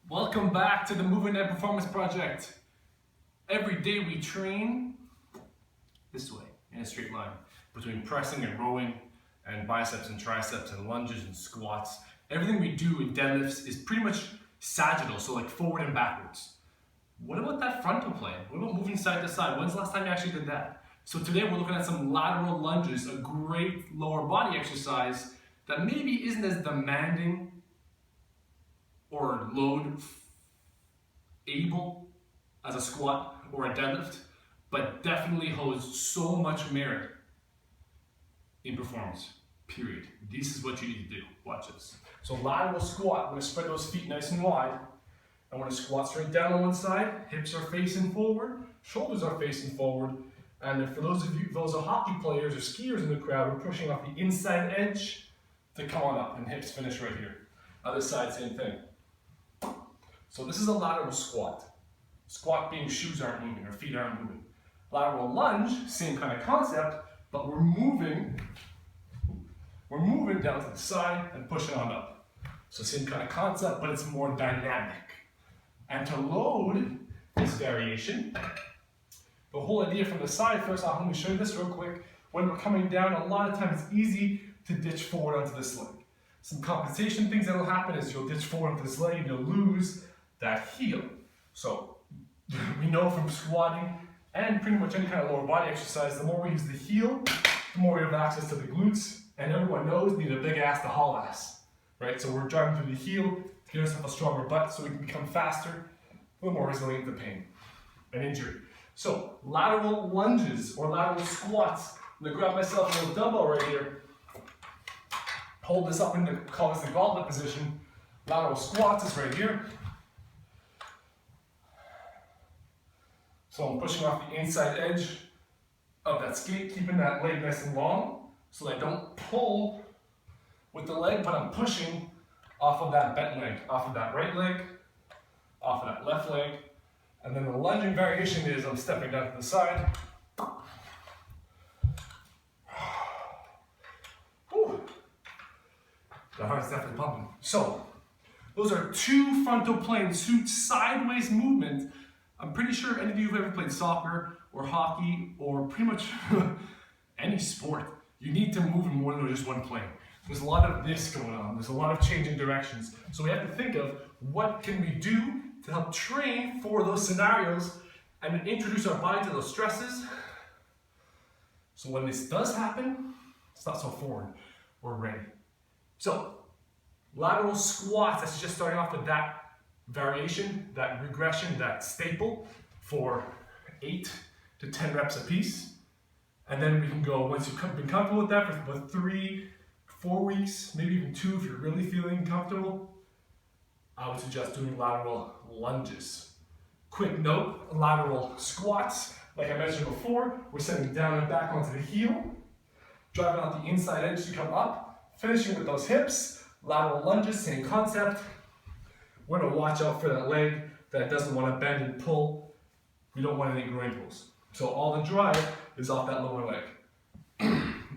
Welcome back to the Mvmt Performance project. Every day we train this way, in a straight line, between pressing and rowing, and biceps and triceps and lunges and squats. Everything we do in deadlifts is pretty much sagittal, so like forward and backwards. What about that frontal plane? What about moving side to side? When's the last time you actually did that? So today we're looking at some lateral lunges, a great lower body exercise that maybe isn't as demanding or load able as a squat or a deadlift, but definitely holds so much merit in performance, period. This is what you need to do. Watch this. So lateral squat, I'm gonna spread those feet nice and wide. I wanna squat straight down on one side, hips are facing forward, shoulders are facing forward, and for those are hockey players or skiers in the crowd, we're pushing off the inside edge to come on up, and hips finish right here. Other side, same thing. So this is a lateral squat. Squat being shoes aren't moving or feet aren't moving. Lateral lunge, same kind of concept, but we're moving down to the side and pushing on up. So same kind of concept, but it's more dynamic. And to load this variation, the whole idea from the side, first off, let me show you this real quick. When we're coming down, a lot of times it's easy to ditch forward onto this leg. Some compensation things that will happen is you'll ditch forward onto this leg and you'll lose that heel. So we know from squatting and pretty much any kind of lower body exercise, the more we use the heel, the more we have access to the glutes, and everyone knows we need a big ass to haul ass, right? So we're driving through the heel to get ourselves a stronger butt so we can become faster, a little more resilient to pain and injury. So lateral lunges or lateral squats. I'm gonna grab myself a little dumbbell right here, hold this up and call this the gauntlet position. Lateral squats is right here. So I'm pushing off the inside edge of that skate, keeping that leg nice and long so that I don't pull with the leg, but I'm pushing off of that bent leg, off of that right leg, off of that left leg. And then the lunging variation is I'm stepping down to the side. Whew. The heart's definitely pumping. So those are two frontal planes, two sideways movements. I'm pretty sure any of you who've ever played soccer or hockey or pretty much any sport, you need to move in more than just one plane. There's a lot of this going on. There's a lot of changing directions. So we have to think of what can we do to help train for those scenarios and introduce our body to those stresses. So when this does happen, it's not so foreign. We're ready. So lateral squats, that's just starting off with that variation, that regression, that staple for 8 to 10 reps a piece. And then we can go, once you've been comfortable with that for about 3, 4 weeks, maybe even 2 if you're really feeling comfortable, I would suggest doing lateral lunges. Quick note, lateral squats, like I mentioned before, we're sitting down and back onto the heel, driving out the inside edge to come up, finishing with those hips. Lateral lunges, same concept. We're gonna watch out for that leg that doesn't want to bend and pull. We don't want any groin pulls. So all the drive is off that lower leg.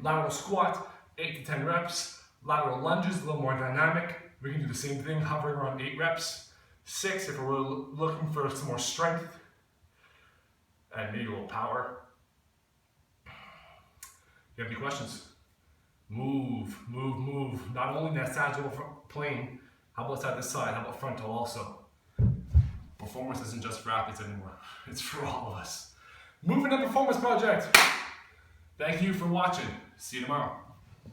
Lateral squat, 8 to 10 reps. Lateral lunges, a little more dynamic. We can do the same thing, hovering around 8 reps. 6 if we're looking for some more strength and maybe a little power. You have any questions? Move, move, move. Not only that sagittal plane, how about side to side? How about frontal also? Performance isn't just for athletes anymore. It's for all of us. Mvmt Performance project. Thank you for watching. See you tomorrow.